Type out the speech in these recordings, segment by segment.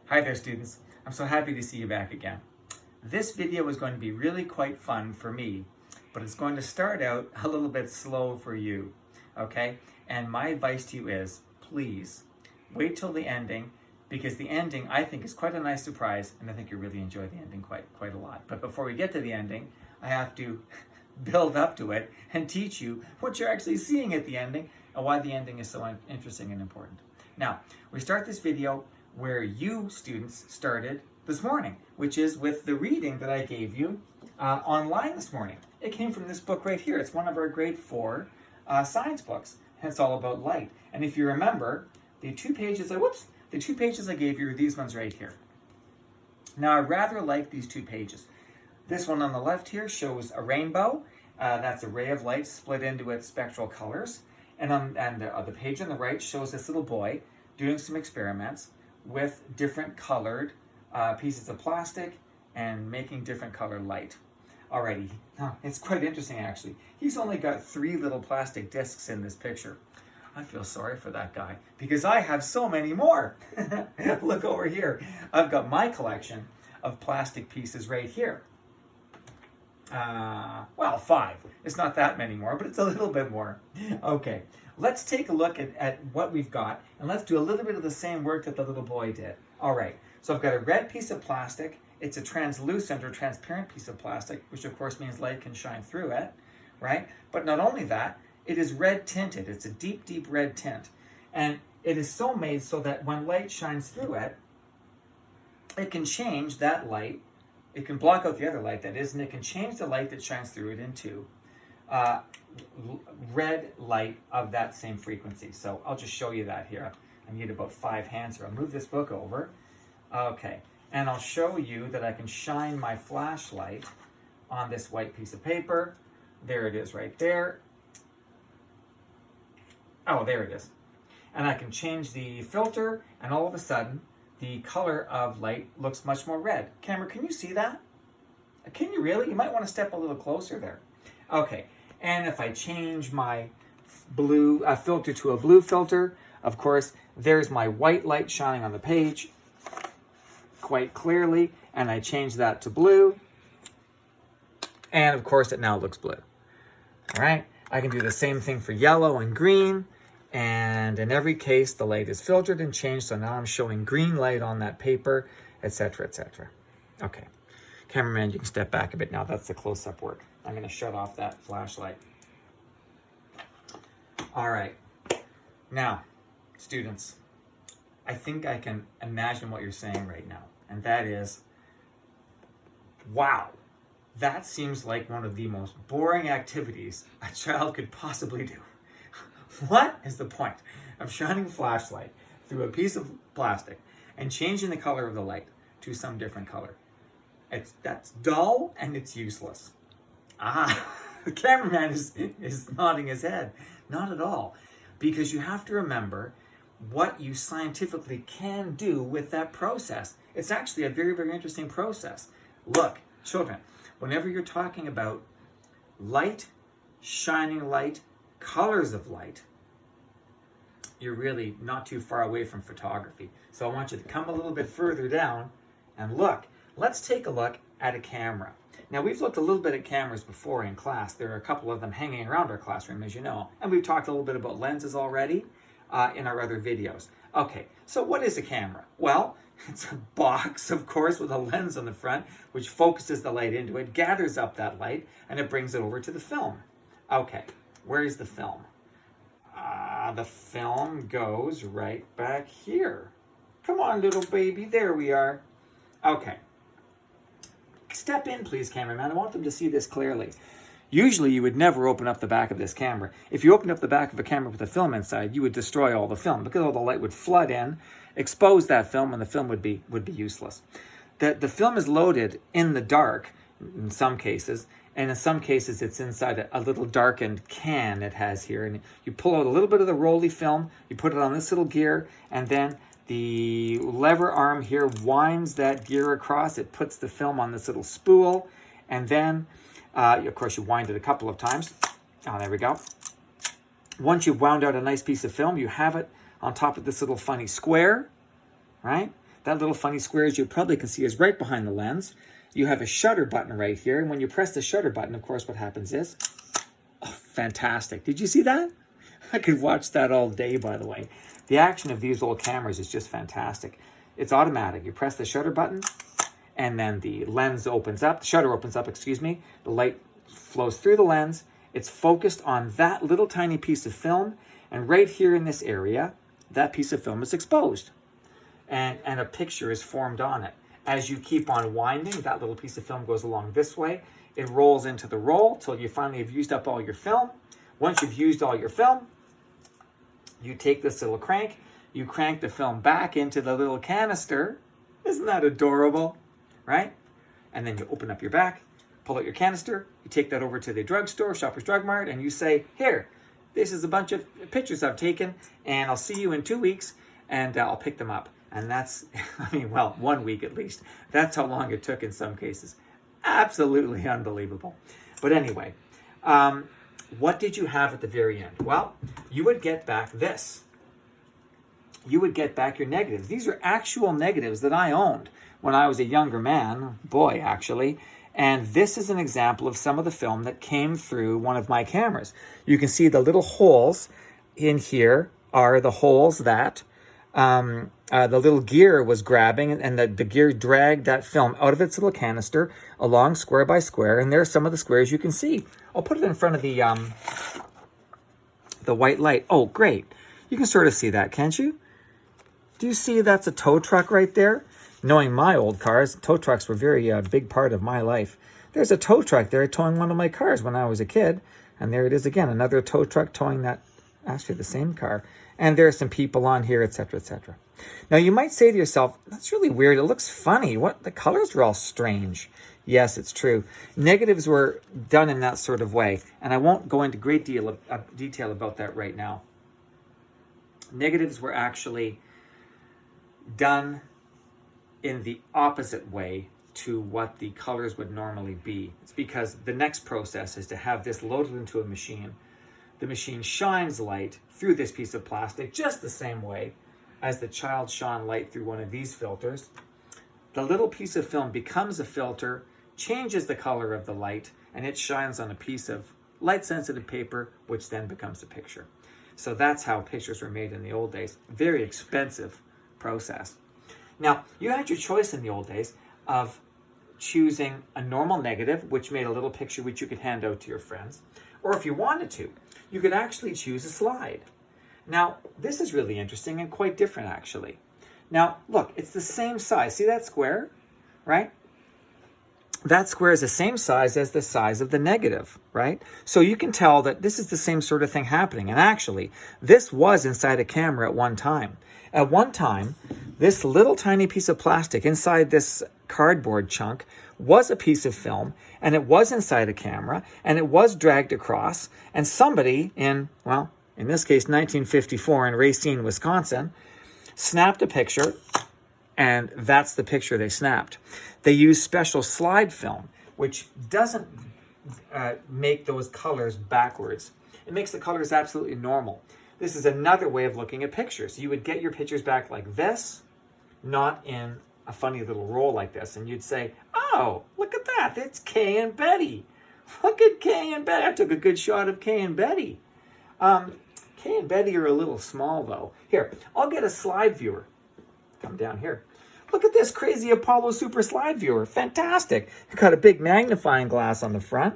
Hi there, students. I'm so happy to see you back again. This video is going to be really quite fun for me, but it's going to start out a little bit slow for you, okay? And my advice to you is, please, wait till the ending, because the ending, I think, is quite a nice surprise, and I think you'll really enjoy the ending quite a lot. But before we get to the ending, I have to build up to it and teach you what you're actually seeing at the ending and why the ending is so interesting and important. Now, we start this video where you students started this morning, which is with the reading that I gave you online this morning. It came from this book right here. It's one of our grade 4 science books, and it's all about light. And if you remember, the two pages I gave you are these ones right here. Now, I rather like these two pages. This one on the left here shows a rainbow. That's a ray of light split into its spectral colors. And the page on the right shows this little boy doing some experiments with different colored pieces of plastic and making different colored light. Alrighty, it's quite interesting actually. He's only got 3 little plastic discs in this picture. I feel sorry for that guy because I have so many more. Look over here. I've got my collection of plastic pieces right here. Well, 5. It's not that many more, but it's a little bit more. Okay, let's take a look at what we've got, and let's do a little bit of the same work that the little boy did. All right, so I've got a red piece of plastic. It's a translucent or transparent piece of plastic, which of course means light can shine through it, right? But not only that, it is red tinted. It's a deep, deep red tint. And it is so made so that when light shines through it, it can change that light. It can block out the other light, that is, and it can change the light that shines through it into red light of that same frequency. So I'll just show you that here. I need about 5 hands here. I'll move this book over. Okay, and I'll show you that I can shine my flashlight on this white piece of paper. There it is right there. Oh, there it is. And I can change the filter, and all of a sudden, the color of light looks much more red. Camera, can you see that? Can you really? You might want to step a little closer there. Okay, and if I change my blue filter to a blue filter, of course, there's my white light shining on the page quite clearly, and I change that to blue, and of course, it now looks blue. All right, I can do the same thing for yellow and green. And in every case, the light is filtered and changed, so now I'm showing green light on that paper, etc., etc. Okay, cameraman, you can step back a bit now. That's the close-up work. I'm going to shut off that flashlight. All right, now, students, I think I can imagine what you're saying right now, and that is, wow, that seems like one of the most boring activities a child could possibly do. What is the point of shining a flashlight through a piece of plastic and changing the color of the light to some different color? That's dull and it's useless. The cameraman is nodding his head. Not at all. Because you have to remember what you scientifically can do with that process. It's actually a very, very interesting process. Look, children, whenever you're talking about light, shining light, colors of light, you're really not too far away from photography. So I want you to come a little bit further down and look. Let's take a look at a camera. Now, we've looked a little bit at cameras before in class. There are a couple of them hanging around our classroom, as you know. And we've talked a little bit about lenses already in our other videos. Okay, so what is a camera? Well, it's a box, of course, with a lens on the front, which focuses the light into it, gathers up that light, and it brings it over to the film. Okay. Where's the film? The film goes right back here. Come on, little baby. There we are. Okay. Step in, please, cameraman. I want them to see this clearly. Usually, you would never open up the back of this camera. If you opened up the back of a camera with a film inside, you would destroy all the film because all the light would flood in, expose that film, and the film would be useless. The film is loaded in the dark in some cases, and in some cases it's inside a little darkened can it has here, and you pull out a little bit of the rolly film, you put it on this little gear, and then the lever arm here winds that gear across. It puts the film on this little spool, and then of course you wind it a couple of times. Oh, there we go. Once you've wound out a nice piece of film, you have it on top of this little funny square, right? That little funny square, as you probably can see, is right behind the lens. You have a shutter button right here. And when you press the shutter button, of course, what happens is, oh, fantastic. Did you see that? I could watch that all day, by the way. The action of these old cameras is just fantastic. It's automatic. You press the shutter button, and then the lens opens up. The shutter opens up, excuse me. The light flows through the lens. It's focused on that little tiny piece of film. And right here in this area, that piece of film is exposed. And a picture is formed on it. As you keep on winding, that little piece of film goes along this way. It rolls into the roll till you finally have used up all your film. Once you've used all your film, you take this little crank, you crank the film back into the little canister. Isn't that adorable, right? And then you open up your back, pull out your canister, you take that over to the drugstore, Shoppers Drug Mart, and you say, here, this is a bunch of pictures I've taken, and I'll see you in 2 weeks, and I'll pick them up. And that's, I mean, well, 1 week at least. That's how long it took in some cases. Absolutely unbelievable. But anyway, what did you have at the very end? Well, you would get back this. You would get back your negatives. These are actual negatives that I owned when I was a younger man, boy, actually. And this is an example of some of the film that came through one of my cameras. You can see the little holes in here are the holes that the little gear was grabbing, and the gear dragged that film out of its little canister along square by square. And there's some of the squares you can see. I'll put it in front of the white light. Oh, great. You can sort of see that, can't you? Do you see that's a tow truck right there? Knowing my old cars, tow trucks were very big part of my life. There's a tow truck there towing one of my cars when I was a kid. And there it is again, another tow truck towing that, actually the same car. And there are some people on here, etc., etc. Now, you might say to yourself, that's really weird. It looks funny. What? The colors are all strange. Yes, it's true. Negatives were done in that sort of way. And I won't go into great deal of detail about that right now. Negatives were actually done in the opposite way to what the colors would normally be. It's because the next process is to have this loaded into a machine. The machine shines light through this piece of plastic just the same way as the child shone light through one of these filters. The little piece of film becomes a filter, changes the color of the light, and it shines on a piece of light-sensitive paper, which then becomes a picture. So that's how pictures were made in the old days. Very expensive process. Now, you had your choice in the old days of choosing a normal negative, which made a little picture which you could hand out to your friends. Or if you wanted to, you could actually choose a slide. Now, this is really interesting and quite different, actually. Now, look, it's the same size. See that square, right? That square is the same size as the size of the negative, right? So you can tell that this is the same sort of thing happening. And actually, this was inside a camera at one time. At one time, this little tiny piece of plastic inside this cardboard chunk was a piece of film, and it was inside a camera, and it was dragged across, and somebody in, well, in this case, 1954 in Racine, Wisconsin, snapped a picture, and that's the picture they snapped. They used special slide film, which doesn't make those colors backwards. It makes the colors absolutely normal. This is another way of looking at pictures. You would get your pictures back like this, not in a funny little roll like this. And you'd say, oh, look at that. It's Kay and Betty. Look at Kay and Betty. I took a good shot of Kay and Betty. Kay and Betty are a little small, though. Here, I'll get a slide viewer. Come down here. Look at this crazy Apollo Super Slide Viewer. Fantastic. I've got a big magnifying glass on the front.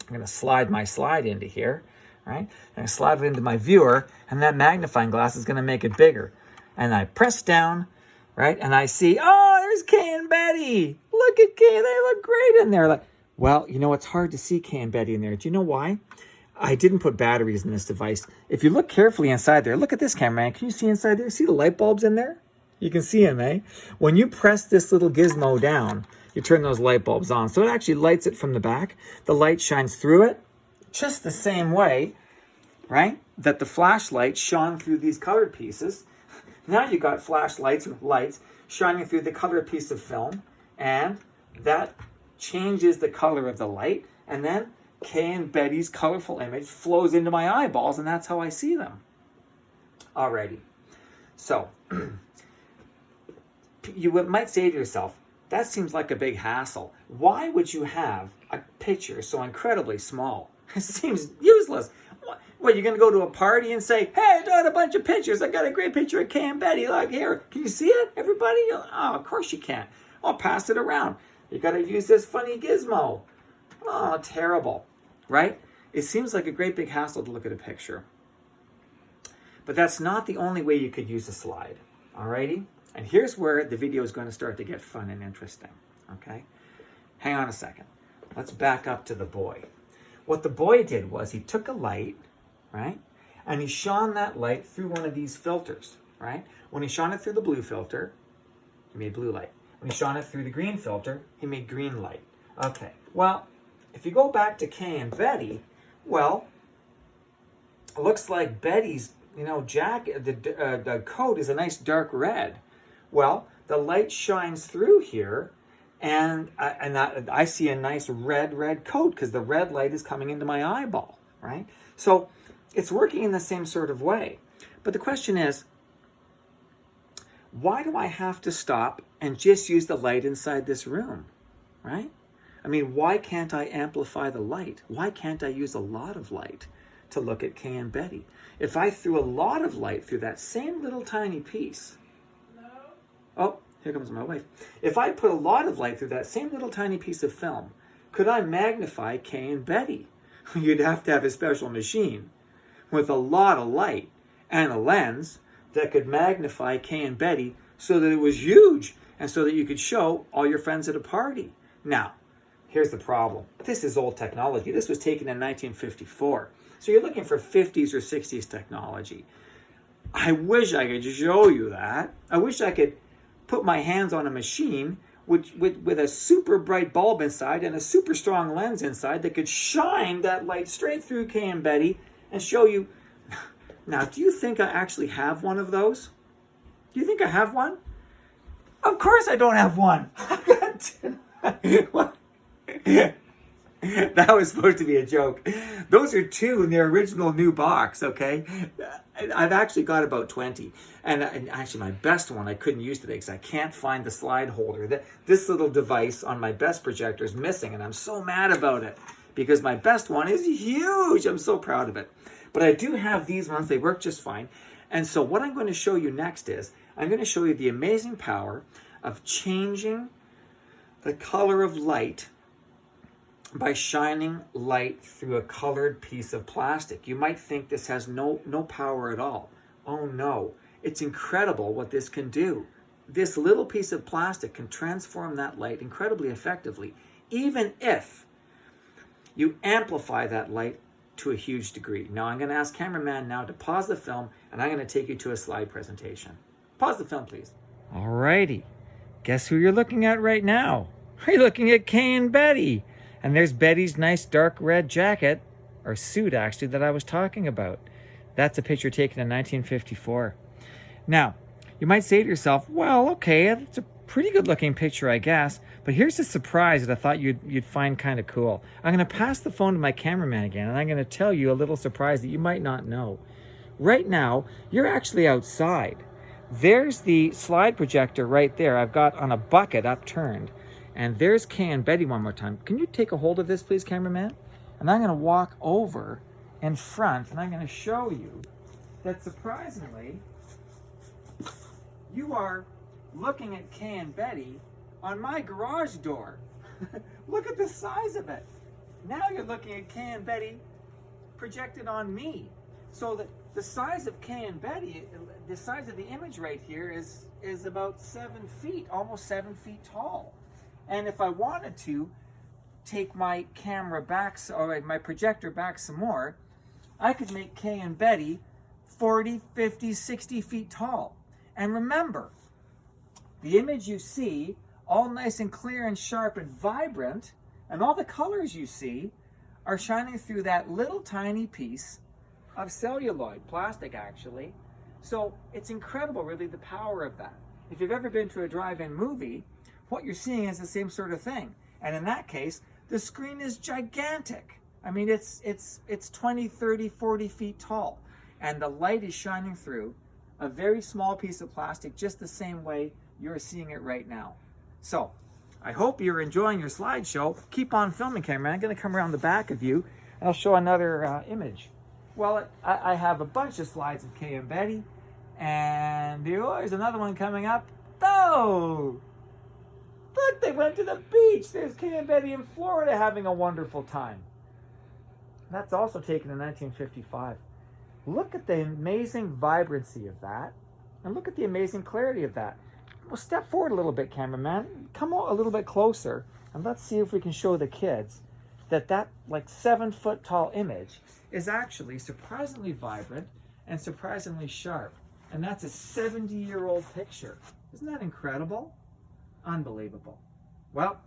I'm going to slide my slide into here. Right? And I slide it into my viewer, and that magnifying glass is going to make it bigger. And I press down, right? And I see, oh, there's Kay and Betty. Look at Kay. They look great in there. Like, well, you know, it's hard to see Kay and Betty in there. Do you know why? I didn't put batteries in this device. If you look carefully inside there, look at this camera, man. Can you see inside there? See the light bulbs in there? You can see them, eh? When you press this little gizmo down, you turn those light bulbs on. So it actually lights it from the back. The light shines through it just the same way, right, that the flashlight shone through these colored pieces. Now you got flashlights with lights shining through the colored piece of film, and that changes the color of the light, and then Kay and Betty's colorful image flows into my eyeballs, and that's how I see them. Alrighty. So, you might say to yourself, that seems like a big hassle. Why would you have a picture so incredibly small? It seems useless. What, you're going to go to a party and say, hey, I got a bunch of pictures. I got a great picture of Kay and Betty. Look here. Can you see it, everybody? Oh, of course you can't. I'll pass it around. You got to use this funny gizmo. Oh, terrible. Right? It seems like a great big hassle to look at a picture. But that's not the only way you could use a slide. Alrighty? And here's where the video is going to start to get fun and interesting. Okay? Hang on a second. Let's back up to the boy. What the boy did was he took a light, right? And he shone that light through one of these filters, right? When he shone it through the blue filter, he made blue light. When he shone it through the green filter, he made green light. Okay. Well, if you go back to Kay and Betty, well, it looks like Betty's, jacket, the coat is a nice dark red. Well, the light shines through here, and I see a nice red coat because the red light is coming into my eyeball, right? So it's working in the same sort of way. But the question is, why do I have to stop and just use the light inside this room, right? I mean, why can't I amplify the light? Why can't I use a lot of light to look at Kay and Betty? If I threw a lot of light through that same little tiny piece, oh, here comes my wife. If I put a lot of light through that same little tiny piece of film, could I magnify Kay and Betty? You'd have to have a special machine with a lot of light and a lens that could magnify Kay and Betty so that it was huge and so that you could show all your friends at a party. Now, here's the problem. This is old technology. This was taken in 1954. So you're looking for 50s or 60s technology. I wish I could show you that. I wish I could put my hands on a machine with a super bright bulb inside and a super strong lens inside that could shine that light straight through Kay and Betty and show you. Now, do you think I actually have one of those? Do you think I have one? Of course I don't have one. What? That was supposed to be a joke. Those are two in their original new box, okay? I've actually got about 20. And actually my best one I couldn't use today because I can't find the slide holder. This little device on my best projector is missing, and I'm so mad about it because my best one is huge. I'm so proud of it. But I do have these ones. They work just fine. And so what I'm going to show you next is I'm going to show you the amazing power of changing the color of light by shining light through a colored piece of plastic. You might think this has no power at all. Oh no, it's incredible what this can do. This little piece of plastic can transform that light incredibly effectively, even if you amplify that light to a huge degree. Now I'm going to ask cameraman now to pause the film, and I'm going to take you to a slide presentation. Pause the film, please. Alrighty, guess who you're looking at right now? You're looking at Kay and Betty. And there's Betty's nice dark red jacket, or suit actually, that I was talking about. That's a picture taken in 1954. Now, you might say to yourself, well, okay, it's a pretty good looking picture, I guess, but here's a surprise that I thought you'd find kind of cool. I'm going to pass the phone to my cameraman again, and I'm going to tell you a little surprise that you might not know. Right now, you're actually outside. There's the slide projector right there I've got on a bucket upturned. And there's Kay and Betty one more time. Can you take a hold of this, please, cameraman? And I'm going to walk over in front, and I'm going to show you that, surprisingly, you are looking at Kay and Betty on my garage door. Look at the size of it. Now you're looking at Kay and Betty projected on me. So that the size of Kay and Betty, the size of the image right here is about 7 feet, almost 7 feet tall. And if I wanted to take my camera back, or my projector back some more, I could make Kay and Betty 40, 50, 60 feet tall. And remember, the image you see, all nice and clear and sharp and vibrant, and all the colors you see are shining through that little tiny piece of celluloid, plastic actually. So it's incredible, really, the power of that. If you've ever been to a drive-in movie, what you're seeing is the same sort of thing. And in that case, the screen is gigantic. I mean, it's 20, 30, 40 feet tall. And the light is shining through a very small piece of plastic just the same way You're seeing it right now. So, I hope you're enjoying your slideshow. Keep on filming, camera. I'm going to come around the back of you, and I'll show another image. Well, I have a bunch of slides of Kay and Betty, and there's another one coming up. Oh! Look, they went to the beach. There's Kay and Betty in Florida having a wonderful time. That's also taken in 1955. Look at the amazing vibrancy of that, and look at the amazing clarity of that. Well, step forward a little bit, cameraman. Come a little bit closer, and let's see if we can show the kids that like 7-foot tall image is actually surprisingly vibrant and surprisingly sharp. And that's a 70-year-old picture. Isn't that incredible? Unbelievable. Well,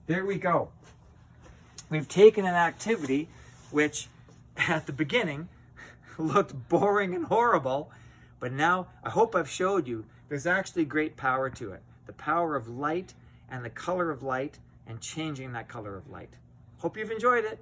there we go. We've taken an activity which at the beginning looked boring and horrible, but now I hope I've showed you there's actually great power to it. The power of light and the color of light and changing that color of light. Hope you've enjoyed it.